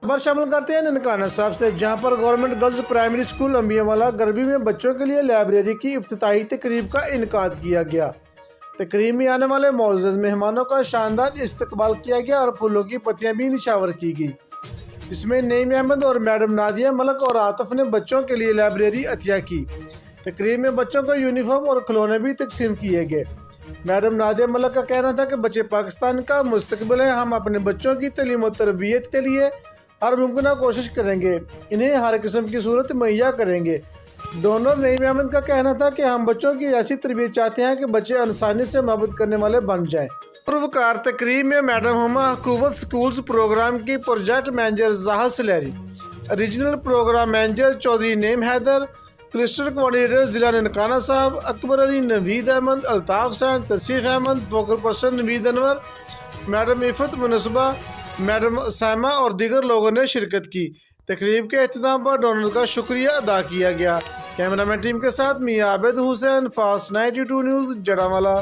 خبر شامل کرتے ہیں ننکانہ صاحب سے، جہاں پر گورنمنٹ گرلز پرائمری اسکول انبیاء والا گربی میں بچوں کے لیے لائبریری کی افتتاحی تقریب کا انعقاد کیا گیا۔ تقریب میں آنے والے معزز مہمانوں کا شاندار استقبال کیا گیا اور پھولوں کی پتیاں بھی نچھاور کی گئی۔ اس میں نعیم احمد اور میڈم نادیہ ملک اور عاطف نے بچوں کے لیے لائبریری عطیہ کی۔ تقریب میں بچوں کو یونیفارم اور کھلونے بھی تقسیم کیے گئے۔ میڈم نادیہ ملک کا کہنا تھا کہ بچے پاکستان کا مستقبل ہیں، ہم اپنے بچوں کی تعلیم و تربیت کے لیے ہر ممکنہ کوشش کریں گے، انہیں ہر قسم کی سہولت مہیا کریں گے۔ ڈونر نعیم احمد کا کہنا تھا کہ ہم بچوں کی ایسی تربیت چاہتے ہیں کہ بچے انسانیت سے محبت کرنے والے بن جائیں۔ پروقار تقریب میں میڈم ہما حکومت اسکولز پروگرام کی project manager Zahid Saleri, regional program manager Chaudhry Naeem Haider, cluster coordinator ضلع Nankana Sahib Akbar Ali, Naveed Ahmed, Altaf Hussain, Tauseef Ahmed, focal person Naveed Anwar, madam Iffat Mansaba, madam Saima اور دیگر لوگوں نے شرکت کی۔ تقریب کے اختتام پر ڈونر کا شکریہ ادا کیا گیا۔ کیمرہ مین ٹیم کے ساتھ میاں عابد حسین، فاسٹ 92 نیوز، جڑامالہ۔